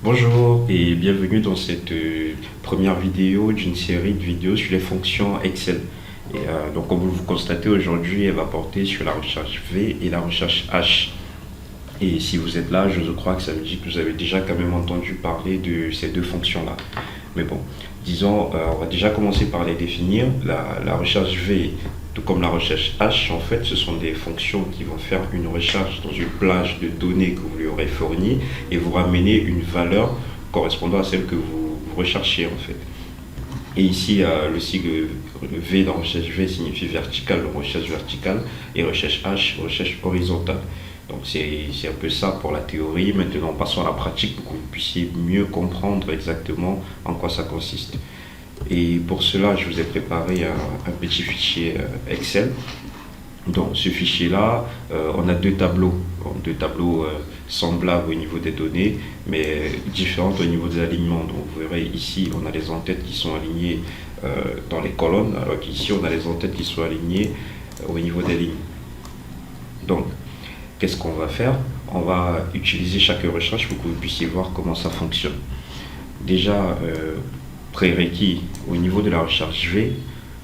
Bonjour et bienvenue dans cette première vidéo d'une série de vidéos sur les fonctions Excel. Donc comme vous le constatez aujourd'hui, elle va porter sur la recherche V et la recherche H. Et si vous êtes là, je crois que ça veut dire que vous avez déjà quand même entendu parler de ces deux fonctions-là. Mais bon, disons, on va déjà commencer par les définir. La recherche V, tout comme la recherche H, en fait, ce sont des fonctions qui vont faire une recherche dans une plage de données que vous lui aurez fournie et vous ramener une valeur correspondant à celle que vous recherchez, en fait. Et ici, le sigle V dans recherche V signifie vertical, recherche verticale, et recherche H, recherche horizontale. Donc c'est un peu ça pour la théorie. Maintenant, passons à la pratique pour que vous puissiez mieux comprendre exactement en quoi ça consiste. Et pour cela, je vous ai préparé un petit fichier Excel. Dans ce fichier-là, on a deux tableaux. Deux tableaux semblables au niveau des données, mais différents au niveau des alignements. Donc vous verrez ici, on a les en-têtes qui sont alignées dans les colonnes, alors qu'ici, on a les en-têtes qui sont alignées au niveau des lignes. Donc, qu'est-ce qu'on va faire? On va utiliser chaque recherche pour que vous puissiez voir comment ça fonctionne. Déjà, prérequis au niveau de la recherche V,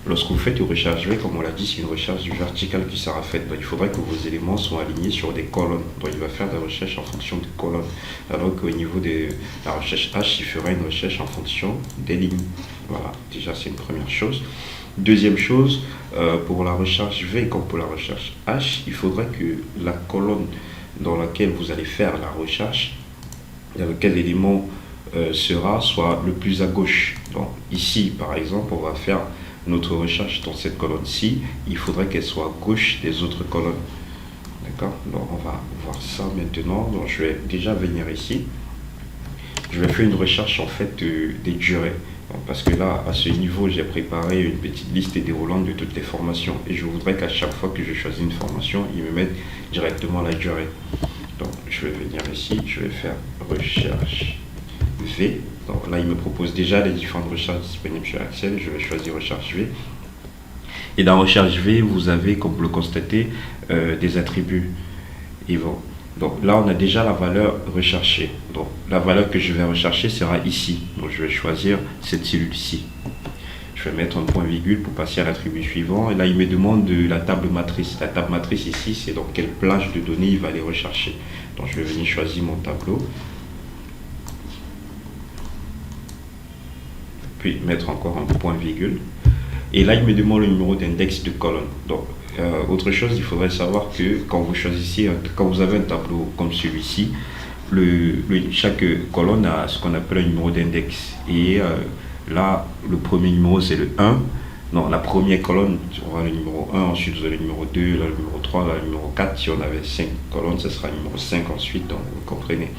lorsque vous faites une recherche V, comme on l'a dit, c'est une recherche verticale qui sera faite. Donc il faudrait que vos éléments soient alignés sur des colonnes. Donc il va faire des recherches en fonction des colonnes. Alors qu'au niveau de la recherche H, il fera une recherche en fonction des lignes. Voilà, déjà c'est une première chose. Deuxième chose, pour la recherche V comme pour la recherche H, il faudrait que la colonne dans laquelle vous allez faire la recherche, dans lequel l'élément soit le plus à gauche. Donc ici, par exemple, on va faire notre recherche dans cette colonne-ci. Il faudrait qu'elle soit à gauche des autres colonnes. D'accord? Donc on va voir ça maintenant. Donc je vais déjà venir ici. Je vais faire une recherche en fait des durées. Parce que là, à ce niveau, j'ai préparé une petite liste déroulante de toutes les formations. Et je voudrais qu'à chaque fois que je choisis une formation, il me mette directement la durée. Donc, je vais venir ici, je vais faire recherche V. Donc là, il me propose déjà les différentes recherches disponibles sur Excel. Je vais choisir recherche V. Et dans recherche V, vous avez, comme vous le constatez, des attributs. Et bon, donc là, on a déjà la valeur recherchée. Donc la valeur que je vais rechercher sera ici. Donc je vais choisir cette cellule-ci. Je vais mettre un point virgule pour passer à l'attribut suivant. Et là, il me demande de la table matrice. La table matrice ici, c'est dans quelle plage de données il va aller rechercher. Donc je vais venir choisir mon tableau. Puis mettre encore un point virgule. Et là, il me demande le numéro d'index de colonne. Donc, autre chose, il faudrait savoir que quand vous choisissez, quand vous avez un tableau comme celui-ci, chaque colonne a ce qu'on appelle un numéro d'index. Et là, le premier numéro, c'est le 1. Non, la première colonne, on aura le numéro 1, ensuite vous avez le numéro 2, là, le numéro 3, là, le numéro 4. Si on avait 5 colonnes, ce sera le numéro 5 ensuite, donc vous comprenez.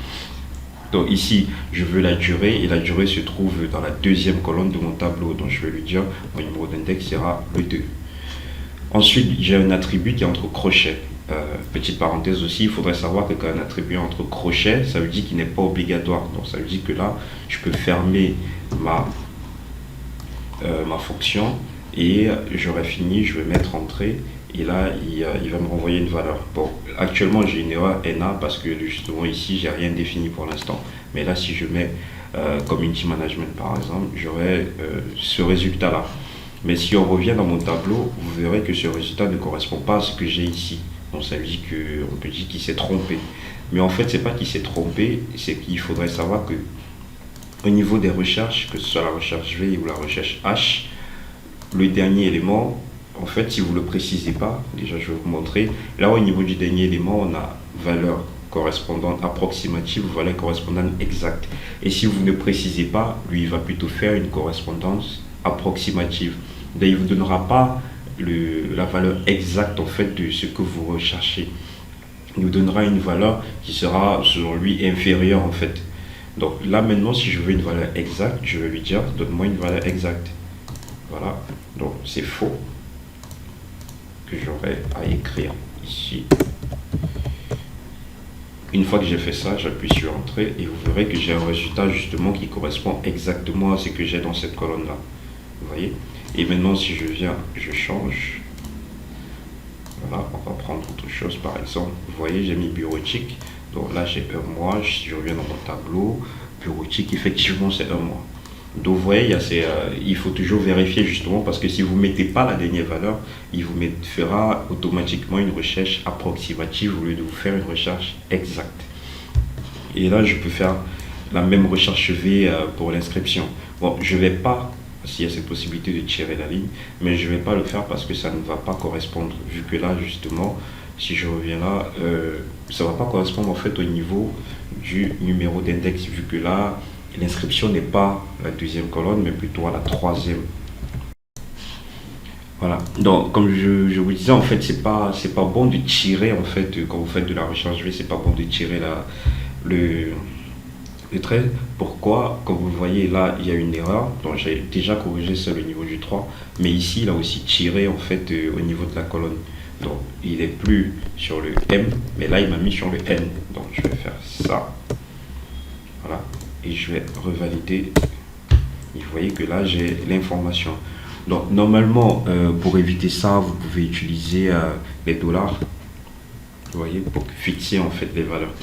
Donc ici, je veux la durée et la durée se trouve dans la deuxième colonne de mon tableau. Donc je vais lui dire, mon numéro d'index sera le 2. Ensuite, j'ai un attribut qui est entre crochets. Petite parenthèse aussi, il faudrait savoir que quand un attribut est entre crochets, ça veut dire qu'il n'est pas obligatoire. Donc ça veut dire que là, je peux fermer ma fonction et j'aurai fini, je vais mettre entrée. Et là, il va me renvoyer une valeur. Bon, actuellement, j'ai une erreur NA parce que justement ici, j'ai rien défini pour l'instant. Mais là, si je mets Community Management par exemple, j'aurai ce résultat-là. Mais si on revient dans mon tableau, vous verrez que ce résultat ne correspond pas à ce que j'ai ici. Donc ça veut dire qu'on peut dire qu'il s'est trompé. Mais en fait, c'est pas qu'il s'est trompé, c'est qu'il faudrait savoir que au niveau des recherches, que ce soit la recherche V ou la recherche H, le dernier élément, en fait, si vous ne le précisez pas, déjà je vais vous montrer, là au niveau du dernier élément, on a valeur correspondante approximative, valeur correspondante exacte. Et si vous ne précisez pas, lui, il va plutôt faire une correspondance approximative. Donc, il ne vous donnera pas la valeur exacte en fait de ce que vous recherchez. Il vous donnera une valeur qui sera selon lui inférieure en fait. Donc là maintenant, si je veux une valeur exacte, je vais lui dire donne-moi une valeur exacte. Voilà, donc c'est faux que j'aurai à écrire ici. Une fois que j'ai fait ça, j'appuie sur Entrée et vous verrez que j'ai un résultat justement qui correspond exactement à ce que j'ai dans cette colonne-là. Vous voyez? Et maintenant, si je viens, je change. Voilà, on va prendre autre chose par exemple. Vous voyez, j'ai mis bureautique. Donc là, j'ai un mois. Si je reviens dans mon tableau, bureautique, effectivement c'est un mois. Donc vous voyez, il faut toujours vérifier justement parce que si vous ne mettez pas la dernière valeur, il vous fera automatiquement une recherche approximative au lieu de vous faire une recherche exacte. Et là, je peux faire la même recherche V pour l'inscription. Bon, je ne vais pas, s'il y a cette possibilité de tirer la ligne, mais je ne vais pas le faire parce que ça ne va pas correspondre. Vu que là, justement, si je reviens là, ça ne va pas correspondre en fait au niveau du numéro d'index, vu que là, l'inscription n'est pas la deuxième colonne, mais plutôt à la troisième. Voilà. Donc, comme je vous disais, en fait, c'est pas bon de tirer, en fait, quand vous faites de la recherche V, c'est pas bon de tirer le trait. Pourquoi? Comme vous le voyez, là, il y a une erreur. Donc, j'ai déjà corrigé ça au niveau du 3. Mais ici, il a aussi tiré, en fait, au niveau de la colonne. Donc, il n'est plus sur le M, mais là, il m'a mis sur le N. Donc, je vais faire ça. Voilà. Et je vais revalider. Et vous voyez que là, j'ai l'information. Donc, normalement, pour éviter ça, vous pouvez utiliser les dollars. Vous voyez, pour fixer, en fait, les valeurs.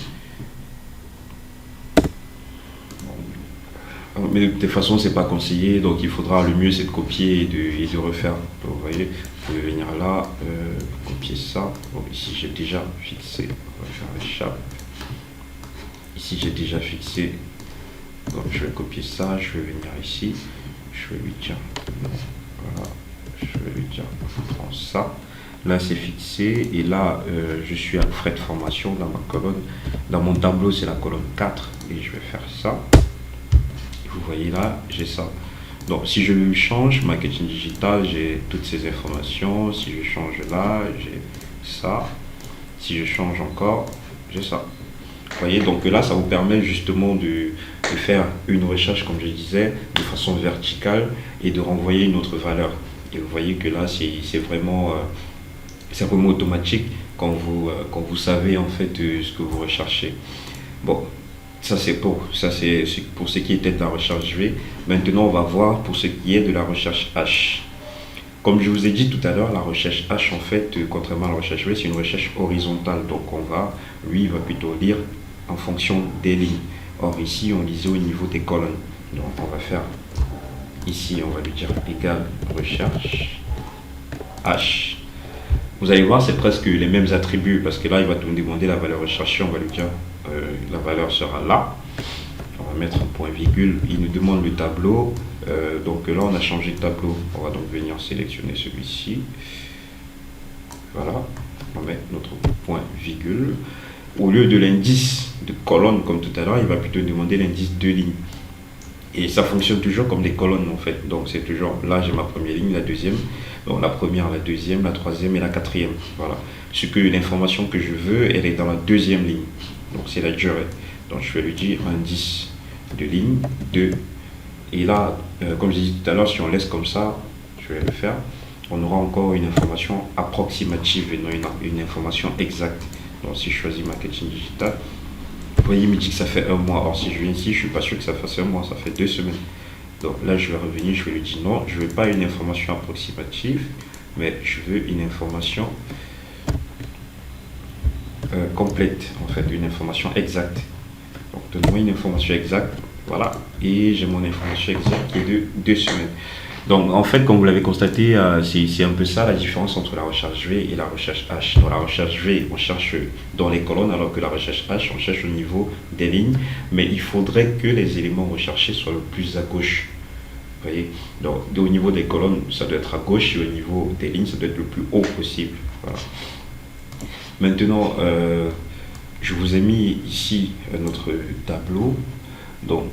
Mais de toute façon, c'est pas conseillé, donc il faudra, le mieux c'est de copier et de refaire. Donc, vous voyez, vous pouvez venir là, copier ça. Bon, ici j'ai déjà fixé, on va faire l'échappe. Ici j'ai déjà fixé, donc je vais copier ça, je vais venir ici, je vais lui dire, voilà, je vais lui dire, je prends ça. Là c'est fixé et là je suis à frais de formation dans ma colonne, dans mon tableau c'est la colonne 4 et je vais faire ça. Vous voyez là, j'ai ça. Donc si je change, marketing digital, j'ai toutes ces informations. Si je change là, j'ai ça. Si je change encore, j'ai ça. Vous voyez, donc là, ça vous permet justement de faire une recherche, comme je disais, de façon verticale et de renvoyer une autre valeur. Et vous voyez que là, c'est vraiment automatique quand vous savez en fait ce que vous recherchez. Bon. Ça c'est pour ce qui était de la recherche V. Maintenant, on va voir pour ce qui est de la recherche H. Comme je vous ai dit tout à l'heure, la recherche H, en fait, contrairement à la recherche V, c'est une recherche horizontale. Donc, lui, il va plutôt lire en fonction des lignes. Or, ici, on lisait au niveau des colonnes. Donc, on va faire ici, on va lui dire égal recherche H. Vous allez voir, c'est presque les mêmes attributs parce que là, il va nous demander la valeur recherchée. On va lui dire la valeur sera là. On va mettre un point virgule. Il nous demande le tableau. Donc là, on a changé de tableau. On va donc venir sélectionner celui-ci. Voilà. On va mettre notre point virgule. Au lieu de l'indice de colonne comme tout à l'heure, il va plutôt demander l'indice de ligne. Et ça fonctionne toujours comme des colonnes en fait. Donc c'est toujours, là j'ai ma première ligne, la deuxième. Donc la première, la deuxième, la troisième et la quatrième. Voilà. L'information que je veux, elle est dans la deuxième ligne. Donc c'est la durée. Donc je vais lui dire indice de ligne 2. Et là, comme je disais tout à l'heure, si on laisse comme ça, je vais le faire, on aura encore une information approximative et non une information exacte. Donc si je choisis marketing digital, vous voyez, il me dit que ça fait un mois. Or, si je viens ici, je ne suis pas sûr que ça fasse un mois, ça fait 2 semaines. Donc là, je vais revenir, je vais lui dire non, je ne veux pas une information approximative, mais je veux une information complète, en fait, une information exacte. Donc, donne-moi une information exacte, voilà, et j'ai mon information exacte qui est de 2 semaines. Donc, en fait, comme vous l'avez constaté, c'est un peu ça la différence entre la recherche V et la recherche H. Dans la recherche V, on cherche dans les colonnes, alors que la recherche H, on cherche au niveau des lignes. Mais il faudrait que les éléments recherchés soient le plus à gauche. Vous voyez? Donc, au niveau des colonnes, ça doit être à gauche, et au niveau des lignes, ça doit être le plus haut possible. Voilà. Maintenant, je vous ai mis ici notre tableau. Donc,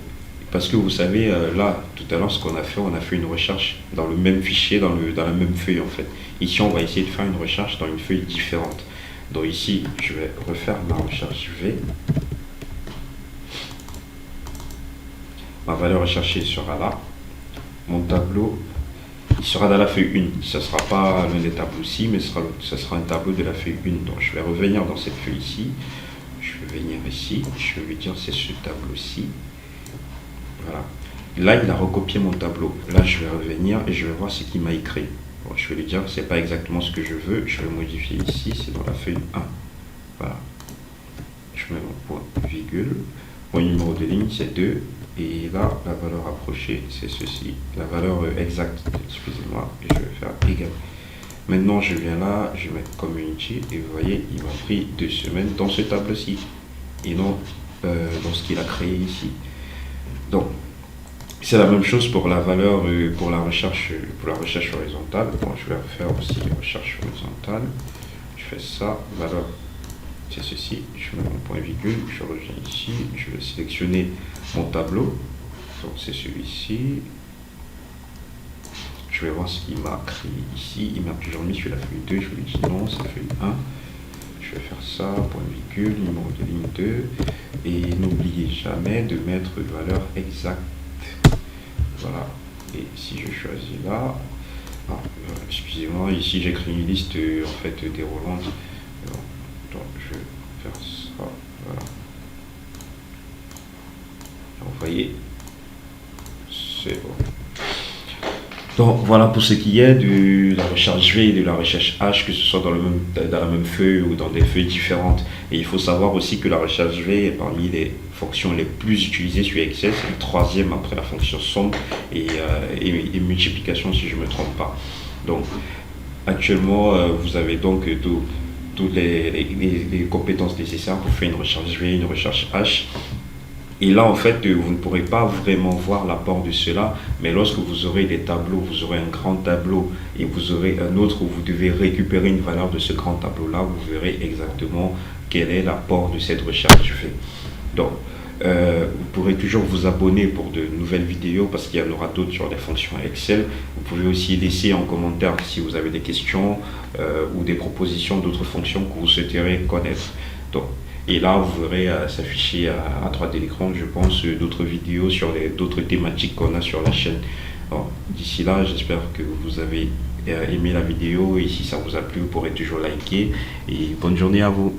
parce que vous savez, là, tout à l'heure, ce qu'on a fait une recherche dans le même fichier, dans la même feuille en fait. Ici, on va essayer de faire une recherche dans une feuille différente. Donc ici, je vais refaire ma recherche V. Ma valeur recherchée sera là. Mon tableau, il sera dans la feuille 1. Ce ne sera pas l'un des tableaux-ci, mais ce sera un tableau de la feuille 1. Donc je vais revenir dans cette feuille-ci. Je vais venir ici. Je vais lui dire c'est ce tableau-ci. Voilà. Là, il a recopié mon tableau. Là, je vais revenir et je vais voir ce qu'il m'a écrit. Bon, je vais lui dire que ce n'est pas exactement ce que je veux. Je vais modifier ici. C'est dans la feuille 1. Voilà. Je mets mon point virgule. Mon numéro de ligne, c'est 2. Et là, la valeur approchée, c'est ceci. La valeur exacte, excusez-moi, je vais faire égal. Maintenant, je viens là, je vais mettre community et vous voyez, il m'a pris 2 semaines dans ce tableau-ci et non dans ce qu'il a créé ici. Donc, c'est la même chose pour la valeur, pour la recherche horizontale. Bon, je vais faire aussi recherche horizontale. Je fais ça, valeur, c'est ceci. Je mets mon point virgule, je reviens ici, je vais sélectionner mon tableau. Donc, c'est celui-ci. Je vais voir ce qu'il m'a créé ici. Il m'a toujours mis sur la feuille 2. Je lui dis non, c'est feuille 1. Je vais faire ça, point virgule, numéro de ligne 2. Et n'oubliez jamais de mettre valeur exacte. Voilà. Et si je choisis là, excusez-moi, ici j'ai créé une liste en fait déroulante. Donc je vais faire ça. Voilà. Donc, vous voyez, c'est bon. Donc voilà pour ce qui est de la recherche V et de la recherche H, que ce soit dans la même feuille ou dans des feuilles différentes. Et il faut savoir aussi que la recherche V est parmi les fonctions les plus utilisées sur Excel. C'est le troisième après la fonction somme et multiplication si je ne me trompe pas. Donc actuellement, vous avez donc toutes les compétences nécessaires pour faire une recherche V, une recherche H. Et là, en fait, vous ne pourrez pas vraiment voir l'apport de cela, mais lorsque vous aurez des tableaux, vous aurez un grand tableau et vous aurez un autre où vous devez récupérer une valeur de ce grand tableau-là, vous verrez exactement quel est l'apport de cette recherche V. Donc, vous pourrez toujours vous abonner pour de nouvelles vidéos parce qu'il y en aura d'autres sur les fonctions Excel. Vous pouvez aussi laisser en commentaire si vous avez des questions ou des propositions d'autres fonctions que vous souhaiterez connaître. Donc, et là, vous verrez s'afficher à droite de l'écran, je pense, d'autres vidéos sur d'autres thématiques qu'on a sur la chaîne. D'ici là, j'espère que vous avez aimé la vidéo et si ça vous a plu, vous pourrez toujours liker. Et bonne journée à vous.